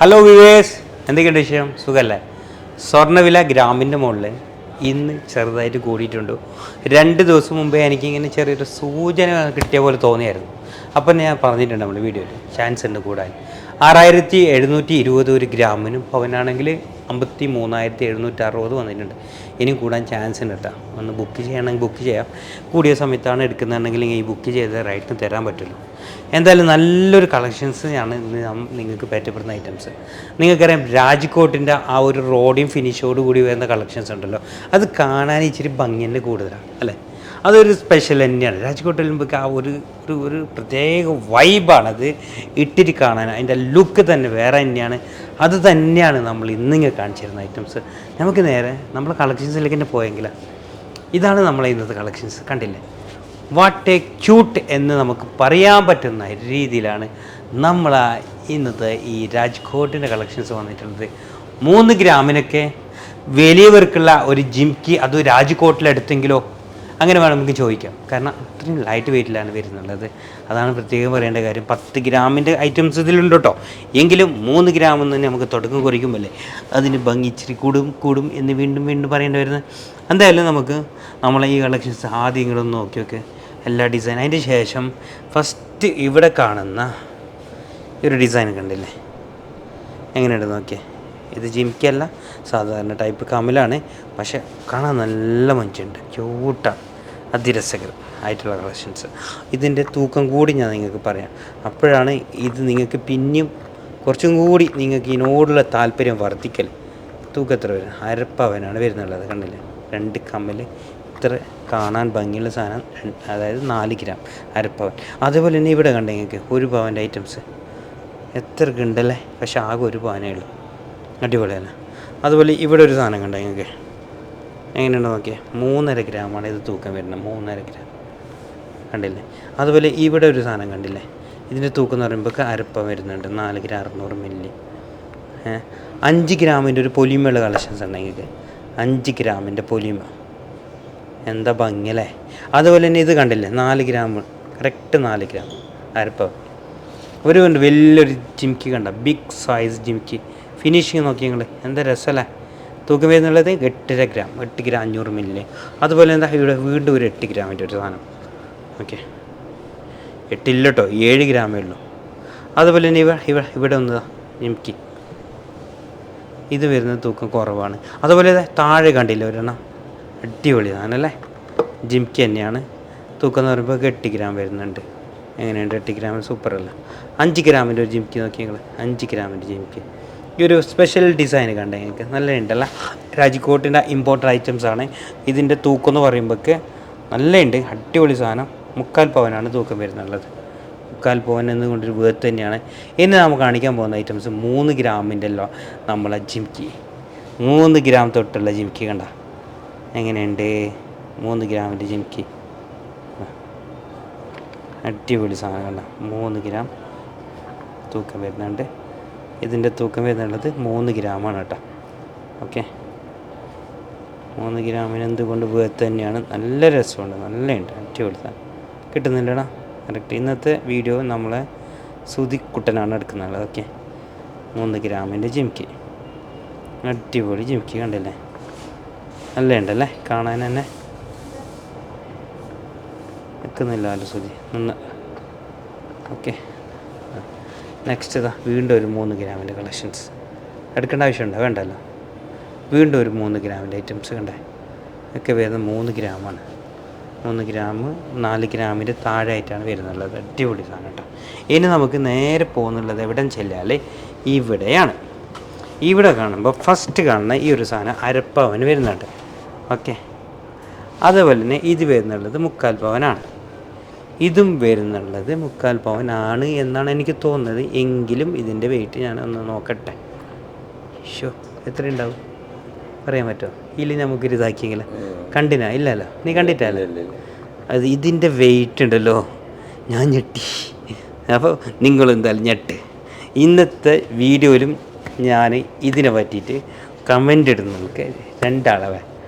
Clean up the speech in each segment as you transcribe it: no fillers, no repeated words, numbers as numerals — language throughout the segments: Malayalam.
ഹലോ വിവേസ്, എന്തൊക്കെയുണ്ട് വിഷയം? സുഖമല്ലേ? സ്വർണ്ണവില ഗ്രാമിൻ്റെ മുകളിൽ ഇന്ന് ചെറുതായിട്ട് കൂടിയിട്ടുണ്ട്. 2 ദിവസം മുമ്പേ എനിക്കിങ്ങനെ ചെറിയൊരു സൂചന കിട്ടിയ പോലെ തോന്നിയായിരുന്നു. അപ്പം ഞാൻ പറഞ്ഞിട്ടുണ്ട് നമ്മുടെ വീഡിയോയിൽ ചാൻസ് ഉണ്ട് കൂടാൻ. 6720 ഒരു ഗ്രാമിനും, പവനാണെങ്കിൽ 53,760 വന്നിട്ടുണ്ട്. ഇനി കൂടാൻ ചാൻസ് ഉണ്ട് കേട്ടോ. ഒന്ന് ബുക്ക് ചെയ്യണമെങ്കിൽ ബുക്ക് ചെയ്യാം. കൂടിയ സമയത്താണ് എടുക്കുന്നുണ്ടെങ്കിൽ ഈ ബുക്ക് ചെയ്ത് റൈറ്റിന് തരാൻ പറ്റുള്ളൂ. എന്തായാലും നല്ലൊരു കളക്ഷൻസ് ആണ് ഇന്ന് നിങ്ങൾക്ക് പറ്റപ്പെടുന്ന ഐറ്റംസ്. നിങ്ങൾക്കറിയാം, രാജ്കോട്ടിൻ്റെ ആ ഒരു റോഡിയും ഫിനിഷോട് കൂടി വരുന്ന കളക്ഷൻസ് ഉണ്ടല്ലോ, അത് കാണാൻ ഇച്ചിരി ഭംഗിൻ്റെ കൂടുതലാണ് അല്ലേ? അതൊരു സ്പെഷ്യൽ തന്നെയാണ്. രാജ്കോട്ടിൽ വരുമ്പോൾ ആ ഒരു ഒരു പ്രത്യേക വൈബാണത് ഇട്ടിട്ട് കാണാൻ. അതിൻ്റെ ലുക്ക് തന്നെ വേറെ തന്നെയാണ്. അത് തന്നെയാണ് നമ്മൾ ഇന്നിങ്ങനെ കാണിച്ചിരുന്ന ഐറ്റംസ്. നമുക്ക് നേരെ നമ്മളെ കളക്ഷൻസിലേക്ക് തന്നെ പോയെങ്കിൽ ഇതാണ് നമ്മളെ ഇന്നത്തെ കളക്ഷൻസ്. കണ്ടില്ലേ? വാട്ട് എ ക്യൂട്ട് എന്ന് നമുക്ക് പറയാൻ പറ്റുന്ന രീതിയിലാണ് നമ്മൾ ഇന്നത്തെ ഈ രാജ്കോട്ടിൻ്റെ കളക്ഷൻസ് വന്നിട്ടുള്ളത്. 3 ഗ്രാമിനൊക്കെ വലിയവർക്കുള്ള ഒരു ജിംക്കി അത് രാജ്കോട്ടിലെടുത്തെങ്കിലോ അങ്ങനെ വേണം നമുക്ക് ചോദിക്കാം. കാരണം അത്രയും ലൈറ്റ് വെയിറ്റിലാണ് വരുന്നുള്ളത്. അതാണ് പ്രത്യേകം പറയേണ്ട കാര്യം. 10 ഗ്രാമിൻ്റെ ഐറ്റംസ് ഇതിലുണ്ട് കേട്ടോ. എങ്കിലും 3 ഗ്രാമിൽ നിന്ന് നമുക്ക് തുടക്കം കുറിക്കുമല്ലേ, അതിന് ഭംഗി ഇച്ചിരി കൂടും എന്ന് വീണ്ടും വീണ്ടും പറയേണ്ടി വരുന്നത്. എന്തായാലും നമുക്ക് നമ്മളെ ഈ കളക്ഷൻസ് ആദ്യം ഇങ്ങോട്ടൊന്ന് നോക്കി എല്ലാ ഡിസൈൻ. അതിൻ്റെ ശേഷം ഫസ്റ്റ് ഇവിടെ കാണുന്ന ഒരു ഡിസൈൻ കണ്ടില്ലേ, എങ്ങനെയുണ്ട് നോക്കിയേ. ഇത് ജിംക്കല്ല, സാധാരണ ടൈപ്പ് കമലാണ്. പക്ഷേ കാണാൻ നല്ല മഞ്ചുണ്ട്, ക്യൂട്ടാണ്, അതിരസകരം ആയിട്ടുള്ള കളക്ഷൻസ്. ഇതിൻ്റെ തൂക്കം കൂടി ഞാൻ നിങ്ങൾക്ക് പറയാം. അപ്പോഴാണ് ഇത് നിങ്ങൾക്ക് പിന്നെയും കുറച്ചും കൂടി നിങ്ങൾക്ക് ഇതിനോടുള്ള താല്പര്യം വർദ്ധിക്കൽ. തൂക്കം എത്ര വരും? 1/2 പവനാണ് വരുന്നുള്ളത്. കണ്ടില്ലേ, 2 കമ്മൽ ഇത്ര കാണാൻ ഭംഗിയുള്ള സാധനം. അതായത് 4 ഗ്രാം 1/2 പവൻ. അതുപോലെ തന്നെ ഇവിടെ കണ്ട നിങ്ങൾക്ക് 1 പവൻ്റെ ഐറ്റംസ് എത്രയൊക്കെ ഉണ്ടല്ലേ. പക്ഷേ ആകെ 1 പവനേ ഉള്ളൂ. അടിപൊളിയല്ല. അതുപോലെ ഇവിടെ ഒരു സാധനം കണ്ട നിങ്ങൾക്ക് എങ്ങനെയുണ്ടോ നോക്കിയാൽ 3.5 ഗ്രാമാണ് ഇത് തൂക്കം വരുന്നത്. 3.5 ഗ്രാം കണ്ടില്ലേ. അതുപോലെ ഇവിടെ ഒരു സാധനം കണ്ടില്ലേ, ഇതിൻ്റെ തൂക്കം എന്ന് പറയുമ്പോൾ 1/2 പവൻ വരുന്നുണ്ട്. 4 ഗ്രാം 600 മില്ലി. 5 ഗ്രാമിൻ്റെ ഒരു പൊലിമയുള്ള കളക്ഷൻസ് ഉണ്ട് നിങ്ങൾക്ക്. 5 ഗ്രാമിൻ്റെ പൊലിമ എന്താ ഭംഗിയല്ലേ. അതുപോലെ തന്നെ ഇത് കണ്ടില്ലേ, 4 ഗ്രാം കറക്റ്റ് 4 ഗ്രാം 1/2 പവൻ. ഒരു വലിയൊരു ജിംക്കി കണ്ട, ബിഗ് സൈസ് ജിംക്കി. ഫിനിഷിങ് നോക്കി നിങ്ങൾ, എന്താ രസമല്ലേ. തൂക്കം വരുന്നുള്ളത് 8.5 ഗ്രാം 8 ഗ്രാം 500 മില്ലി. അതുപോലെ എന്താ ഇവിടെ വീണ്ടും ഒരു 8 ഗ്രാമിൻ്റെ ഒരു സാധനം. ഓക്കെ, 8 ഇല്ല കേട്ടോ, 7 ഗ്രാമേ ഉള്ളൂ. അതുപോലെ തന്നെ ഇവിടെ ഒന്നതാ ജിംക്കി. ഇത് വരുന്നത് തൂക്കം കുറവാണ്. അതുപോലെ താഴെ കണ്ടില്ല ഒരെണ്ണം, അടിപൊളി സാധനമല്ലേ. ജിംക്കി തന്നെയാണ്. തൂക്കം എന്ന് പറയുമ്പോൾ 8 ഗ്രാം വരുന്നുണ്ട്. എങ്ങനെയുണ്ട്? 8 ഗ്രാമിൽ സൂപ്പറല്ല. 5 ഗ്രാമിൻ്റെ ഒരു ജിംക്കി നോക്കി നിങ്ങൾ, 5 ഗ്രാമിൻ്റെ ജിംക്കി. ഈ ഒരു സ്പെഷ്യൽ ഡിസൈൻ കണ്ടേ നിങ്ങൾക്ക്, നല്ല ഉണ്ടല്ല. രാജ്കോട്ടിൻ്റെ ഇമ്പോർട്ടൻ്റ് ഐറ്റംസാണ്. ഇതിൻ്റെ തൂക്കം എന്ന് പറയുമ്പോഴൊക്കെ നല്ല ഉണ്ട്, അടിപൊളി സാധനം. 3/4 പവനാണ് തൂക്കം വരുന്നുള്ളത്. 3/4 പവൻ എന്നുകൊണ്ടൊരു വേർത്ത് തന്നെയാണ്. ഇനി നമുക്ക് കാണിക്കാൻ പോകുന്ന ഐറ്റംസ് 3 ഗ്രാമിൻ്റെ അല്ലോ നമ്മളെ ജിംക്കി. 3 ഗ്രാം തൊട്ടുള്ള ജിംക്കി കണ്ട എങ്ങനെയുണ്ട്? 3 ഗ്രാമിൻ്റെ ജിംക്കി അടിപൊളി സാധനം കണ്ട. 3 ഗ്രാം തൂക്കം വരുന്നുണ്ട്. ഇതിൻ്റെ തൂക്കം വരുന്നുള്ളത് 3 ഗ്രാമാണ് കേട്ടോ. ഓക്കെ, 3 ഗ്രാമിന് എന്തുകൊണ്ട് വേർത്ത് തന്നെയാണ്. നല്ല രസമുണ്ട്, നല്ലുണ്ട്, അടിപൊളി സാധനം. കിട്ടുന്നില്ലടാ കറക്റ്റ്. ഇന്നത്തെ വീഡിയോ നമ്മളെ സുതിക്കുട്ടനാണ് എടുക്കുന്നത്. ഓക്കെ, 3 ഗ്രാമിൻ്റെ ജിംക്കി, അടിപൊളി ജിംക്കി കണ്ടില്ലേ, നല്ല ഉണ്ടല്ലേ കാണാൻ തന്നെ. നിൽക്കുന്നില്ല സുതി നിന്ന്. ഓക്കെ, നെക്സ്റ്റ് ഇതാ വീണ്ടും ഒരു 3 ഗ്രാമിൻ്റെ കളക്ഷൻസ്. എടുക്കേണ്ട ആവശ്യമുണ്ടോ? വേണ്ടല്ലോ. വീണ്ടും ഒരു 3 ഗ്രാമിൻ്റെ ഐറ്റംസ് കണ്ടേ, ഒക്കെ വരുന്നത് 3 ഗ്രാമാണ്. 3 ഗ്രാം 4 ഗ്രാമിൻ്റെ താഴെ ആയിട്ടാണ് വരുന്നുള്ളത്. അടിപൊളി സാധനം കേട്ടോ. ഇനി നമുക്ക് നേരെ പോകുന്നുള്ളത് എവിടെ ചെല്ലാൽ ഇവിടെയാണ്. ഇവിടെ കാണുമ്പോൾ ഫസ്റ്റ് കാണുന്ന ഈ ഒരു സാധനം 1/2 പവൻ വരുന്നുണ്ട്. ഓക്കെ, അതുപോലെ തന്നെ ഇത് വരുന്നുള്ളത് 3/4 പവനാണ്. ഇതും വരുന്നുള്ളത് 3/4 പവനാണ് എന്നാണ് എനിക്ക് തോന്നുന്നത്. എങ്കിലും ഇതിൻ്റെ വെയിറ്റ് ഞാൻ ഒന്ന് നോക്കട്ടെ. എത്ര ഉണ്ടാവും പറയാൻ പറ്റുമോ? ഇല്ല, നമുക്കൊരു ഇതാക്കിയെങ്കിൽ കണ്ടിനാ? ഇല്ലല്ലോ, നീ കണ്ടിട്ടല്ലേ? അത് ഇതിൻ്റെ വെയിറ്റ് ഉണ്ടല്ലോ, ഞാൻ ഞെട്ടി. അപ്പോൾ നിങ്ങളെന്തായാലും ഞെട്ട്. ഇന്നത്തെ വീഡിയോയിലും ഞാൻ ഇതിനെ പറ്റിയിട്ട് കമൻ്റ് ഇടുന്ന നമുക്ക് 2 ആളെ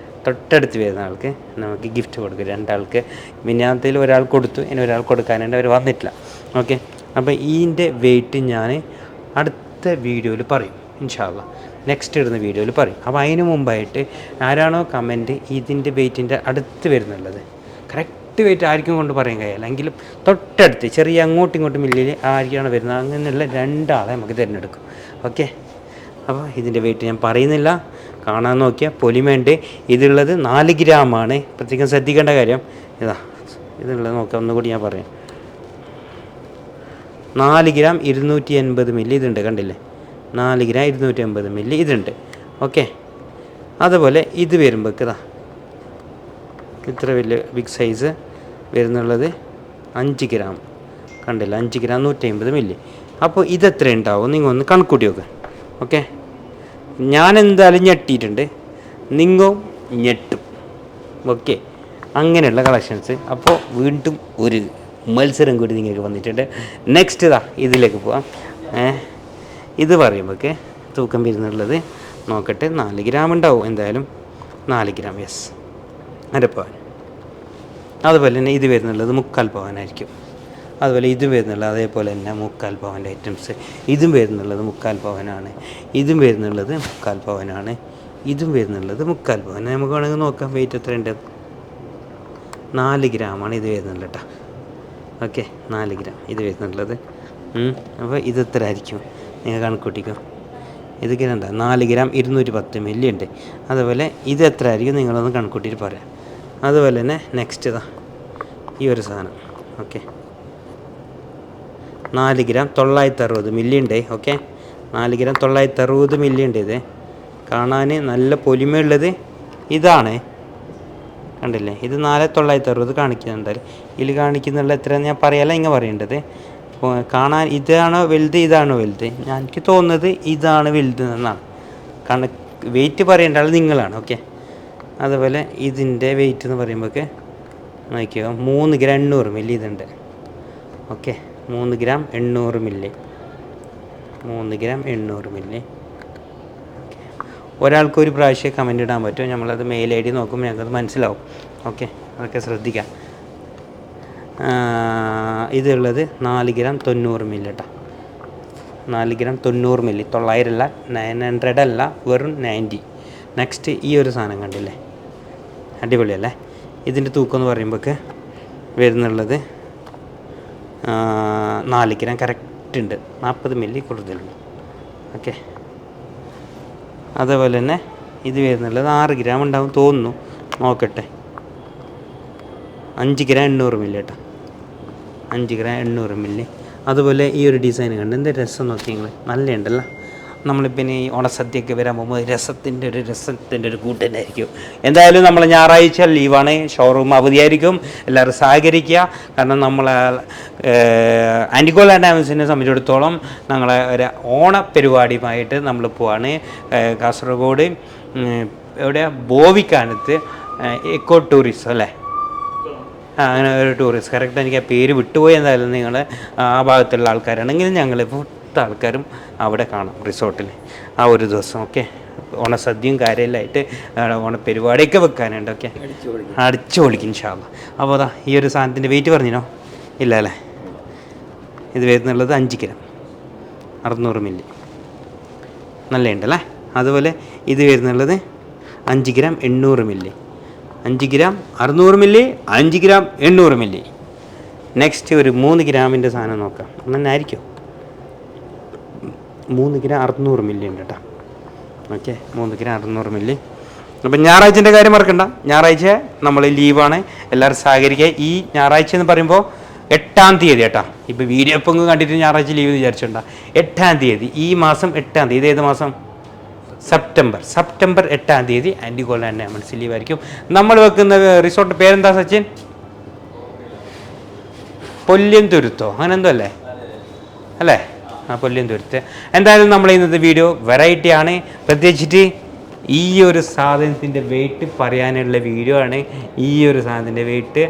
തൊട്ടടുത്ത് വരുന്ന ആൾക്ക് നമുക്ക് ഗിഫ്റ്റ് കൊടുക്കും. 2 ആൾക്ക്. മിനിഞ്ഞാന്നത്തേൽ ഒരാൾ കൊടുത്തു, ഇനി ഒരാൾ കൊടുക്കാനുണ്ട്, അവർ വന്നിട്ടില്ല. ഓക്കെ, അപ്പോൾ ഇതിൻ്റെ വെയിറ്റ് ഞാൻ അടുത്ത അടുത്ത വീഡിയോയിൽ പറയും ഇൻഷാ അല്ലാ. നെക്സ്റ്റ് ഇടുന്ന വീഡിയോയിൽ പറയും. അപ്പോൾ അതിന് മുമ്പായിട്ട് ആരാണോ കമൻറ്റ് ഇതിൻ്റെ വെയിറ്റിൻ്റെ അടുത്ത് വരുന്നുള്ളത്, കറക്റ്റ് വെയിറ്റ് ആർക്കും കൊണ്ട് പറയാൻ കഴിയില്ല, എങ്കിലും തൊട്ടടുത്ത് ചെറിയ അങ്ങോട്ടും ഇങ്ങോട്ടും മില്ലിൽ ആർക്കാണ് വരുന്നത് അങ്ങനെയുള്ള 2 ആളെ നമുക്ക് തിരഞ്ഞെടുക്കും. ഓക്കെ, അപ്പോൾ ഇതിൻ്റെ വെയിറ്റ് ഞാൻ പറയുന്നില്ല, കാണാൻ നോക്കിയാൽ പൊലിമയുണ്ട്. ഇതുള്ളത് 4 ഗ്രാമാണ്. പ്രത്യേകം ശ്രദ്ധിക്കേണ്ട കാര്യം ഇതുള്ളത് നോക്കാം, ഒന്നുകൂടി ഞാൻ പറയാം. 4 ഗ്രാം 280 മില്ലി ഇതുണ്ട്, കണ്ടില്ലേ? 4 ഗ്രാം 280 മില്ലി ഇതുണ്ട്. ഓക്കെ, അതുപോലെ ഇത് വരുമ്പോൾ ഇത്ര വലിയ ബിഗ് സൈസ് വരുന്നുള്ളത് 5 ഗ്രാം, കണ്ടില്ല? 5 ഗ്രാം 150 മില്ലി. അപ്പോൾ ഇതെത്ര ഉണ്ടാവും നിങ്ങൾ ഒന്ന് കണക്കൂട്ടി നോക്കുക. ഓക്കെ, ഞാൻ എന്തായാലും ഞെട്ടിയിട്ടുണ്ട്, നിങ്ങൾ ഞെട്ടും. ഓക്കെ, അങ്ങനെയുള്ള കളക്ഷൻസ്. അപ്പോൾ വീണ്ടും ഒരു മത്സരം കൂടി നിങ്ങൾക്ക് വന്നിട്ടുണ്ട്. നെക്സ്റ്റ് ഇതിലേക്ക് പോവാം. ഇത് പറയുമ്പോൾ തൂക്കം വരുന്നുള്ളത് നോക്കട്ടെ, 4 ഗ്രാം ഉണ്ടാവും എന്തായാലും. 4 ഗ്രാം, യെസ്, അരപ്പവൻ. അതുപോലെ തന്നെ ഇത് വരുന്നുള്ളത് 3/4 പവനായിരിക്കും. അതുപോലെ ഇതും വരുന്നുള്ളത് അതേപോലെ തന്നെ 3/4 പവൻ്റെ ഐറ്റംസ്. ഇതും വരുന്നുള്ളത് 3/4 പവനാണ്. ഇതും വരുന്നുള്ളത് 3/4 പവനാണ്. ഇതും വരുന്നുള്ളത് 3/4 പവൻ. നമുക്ക് വേണമെങ്കിൽ നോക്കാം വെയിറ്റ് എത്ര ഉണ്ട്. 4 ഗ്രാമാണ് ഇത് വരുന്നുള്ളത് കേട്ടോ. ഓക്കെ, 4 ഗ്രാം ഇത് വരുന്നുള്ളത്. അപ്പോൾ ഇത് എത്ര ആയിരിക്കും നിങ്ങൾ കണക്കൂട്ടിക്കോ. ഇത് കണ്ട 4 ഗ്രാം 210 മില്ലി ഉണ്ട്. അതുപോലെ ഇത് എത്ര ആയിരിക്കും നിങ്ങളൊന്ന് കണക്കൂട്ടിയിട്ട് പറയാം. അതുപോലെ തന്നെ നെക്സ്റ്റ് ഈ ഒരു സാധനം. ഓക്കെ, 4 ഗ്രാം 960 മില്ലി ഉണ്ട്. ഓക്കെ, 4 ഗ്രാം 960 മില്ലി ഉണ്ട്. ഇത് കാണാൻ നല്ല പൊലിമയുള്ളത് ഇതാണ്, കണ്ടില്ലേ? ഇത് 4960 കാണിക്കുന്നുണ്ട്. ഇതിൽ കാണിക്കുന്നുള്ള എത്രയാണെന്ന് ഞാൻ പറയാല്ല, ഇങ്ങനെ പറയേണ്ടത്. അപ്പോൾ കാണാൻ ഇതാണോ വലുത്, ഇതാണോ വലുത്? എനിക്ക് തോന്നുന്നത് ഇതാണ് വലുത് എന്നാണ്. വെയിറ്റ് പറയേണ്ട ആൾ നിങ്ങളാണ്. ഓക്കെ, അതുപോലെ ഇതിൻ്റെ വെയിറ്റ് എന്ന് പറയുമ്പോൾ നോക്കിയോ, 3 ഗ്രാം 800 മില്ലി ഇതുണ്ട്. Okay, 3 gram 800 milli. 3 gram 800 milli. ഒരാൾക്ക് ഒരു പ്രാവശ്യം കമൻ്റ് ഇടാൻ പറ്റും. നമ്മളത് മെയിൽ ഐ ഡി നോക്കുമ്പോൾ ഞങ്ങൾക്കത് മനസ്സിലാവും. ഓക്കെ, അതൊക്കെ ശ്രദ്ധിക്കാം. ഇതുള്ളത് 4 ഗ്രാം 90 മില്ലി കേട്ടോ. 4 ഗ്രാം 90 മില്ലി, 900 അല്ല, 900 അല്ല, വെറും 90. നെക്സ്റ്റ് ഈ ഒരു സാധനം കണ്ടില്ലേ, അടിപൊളിയല്ലേ? ഇതിൻ്റെ തൂക്കം എന്ന് പറയുമ്പോൾ വരുന്നുള്ളത് 4 ഗ്രാം കറക്റ്റ് ഉണ്ട്, 40 മില്ലി കൂടുതലുണ്ട്. ഓക്കെ, അതുപോലെ തന്നെ ഇത് വരുന്നുള്ളത് 6 ഗ്രാം ഉണ്ടാവും തോന്നുന്നു, നോക്കട്ടെ. 5 ഗ്രാം 800 മില്ലി കേട്ടോ. 5 ഗ്രാം 800 മില്ലി. അതുപോലെ ഈ ഒരു ഡിസൈൻ കണ്ട് എന്ത് രസം നോക്കി നിങ്ങൾ, നല്ല ഉണ്ടല്ലോ. നമ്മളിപ്പോൾ ഈ ഓണസദ്യയൊക്കെ വരാൻ പോകുമ്പോൾ രസത്തിൻ്റെ ഒരു കൂട്ടനായിരിക്കും. എന്തായാലും നമ്മൾ ഞായറാഴ്ച ലീവാണ്, ഷോറൂം അവധിയായിരിക്കും. എല്ലാവരും സഹകരിക്കുക. കാരണം നമ്മളെ ആൻറ്റിഗോള ഡാമൻസിനെ സംബന്ധിച്ചിടത്തോളം ഞങ്ങളെ ഒരു ഓണപരിപാടിയുമായിട്ട് നമ്മൾ പോവാണ്. കാസർഗോഡ് എവിടെയാണ്, ബോവിക്കാനത്ത് എക്കോ ടൂറിസം അല്ലേ, അങ്ങനെ ഒരു ടൂറിസ്റ്റ്, കറക്റ്റ് എനിക്ക് ആ പേര് വിട്ടുപോയി. എന്തായാലും നിങ്ങൾ ആ ഭാഗത്തുള്ള ആൾക്കാരാണെങ്കിൽ ഞങ്ങളിപ്പോൾ ആൾക്കാരും അവിടെ കാണും റിസോർട്ടിൽ ആ ഒരു ദിവസം. ഓക്കെ, ഓണസദ്യയും കാര്യമെല്ലാമായിട്ട് ഓണപ്പരിപാടിയൊക്കെ വെക്കാനുണ്ട്. ഓക്കെ, അടിച്ചു പൊളിക്കും ഇൻഷാ അല്ലാ. അപ്പോൾ ഈ ഒരു സാധനത്തിൻ്റെ വെയിറ്റ് പറഞ്ഞിനോ? ഇല്ല അല്ലേ? ഇത് വരുന്നുള്ളത് 5 ഗ്രാം 600 മില്ലി, നല്ല ഉണ്ടല്ലേ? അതുപോലെ ഇത് വരുന്നുള്ളത് 5 gram 800 milli. 5 gram 600 milli, 5 gram 800 milli. Next ഒരു 3 ഗ്രാമിൻ്റെ സാധനം നോക്കാം. അങ്ങനെ ആയിരിക്കും. 3 ഗ്രാം 600 മില്ലി ഉണ്ട് കേട്ടോ. Okay, 3 gram 600 milli. അപ്പം ഞായറാഴ്ചൻ്റെ കാര്യം മറക്കണ്ട, ഞായറാഴ്ച നമ്മൾ ലീവാണ്, എല്ലാവരും സഹകരിക്കുക. ഈ ഞായറാഴ്ച എന്ന് പറയുമ്പോൾ 8-ാം തീയതി കേട്ടോ. ഇപ്പോൾ വീഡിയോ ഇപ്പം കണ്ടിട്ട് ഞായറാഴ്ച ലീവ് വിചാരിച്ചിട്ടുണ്ടോ? 8-ാം തീയതി, ഈ മാസം 8-ാം തീയതി. ഏത് മാസം? സെപ്റ്റംബർ 8-ാം തീയതി ആൻറ്റിഗോള ഡാമൻസ് ലീവായിരിക്കും. നമ്മൾ വെക്കുന്ന റിസോർട്ട് പേരെന്താ സച്ചിൻ? പൊല്ലിയം തുരുത്തോ അങ്ങനെ എന്തോ അല്ലേ? അല്ലേ? ആ, പൊല്ലിയം തുരുത്ത്. എന്തായാലും നമ്മൾ ഇന്നത്തെ വീഡിയോ വെറൈറ്റി ആണ്. പ്രത്യേകിച്ചിട്ട് ഈ ഒരു സാധനത്തിൻ്റെ വെയിറ്റ് പറയാനുള്ള വീഡിയോ ആണ്. ഈ ഒരു സാധനത്തിൻ്റെ വെയിറ്റ്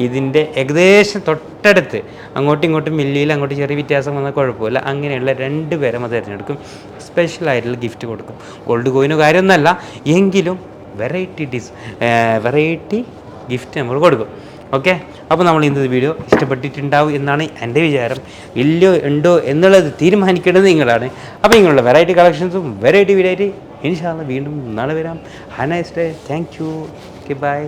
ഇതിൻ്റെ ഏകദേശം തൊട്ടടുത്ത്, അങ്ങോട്ടും ഇങ്ങോട്ടും മില്ലിയിൽ അങ്ങോട്ട് ചെറിയ വ്യത്യാസം വന്നാൽ കുഴപ്പമില്ല. അങ്ങനെയുള്ള 2 പേരെ നമ്മൾ തിരഞ്ഞെടുക്കും. സ്പെഷ്യലായിട്ടുള്ള ഗിഫ്റ്റ് കൊടുക്കും. ഗോൾഡ് കോയിനോ കാര്യമൊന്നുമല്ല, എങ്കിലും വെറൈറ്റി ഗിഫ്റ്റ് നമ്മൾ കൊടുക്കും. ഓക്കെ, അപ്പോൾ നമ്മൾ ഇന്നത്തെ വീഡിയോ ഇഷ്ടപ്പെട്ടിട്ടുണ്ടാവും എന്നാണ് എൻ്റെ വിചാരം. ഇല്ലയോ ഉണ്ടോ എന്നുള്ളത് തീരുമാനിക്കേണ്ടത് നിങ്ങളാണ്. അപ്പോൾ ഇങ്ങനെയുള്ള വെറൈറ്റി കളക്ഷൻസും വെറൈറ്റി വീഡിയോ ആയിട്ട് ഇൻഷാ അല്ലാഹ് വീണ്ടും നാളെ വരാം. Have a nice day. Thank you. Okay, by.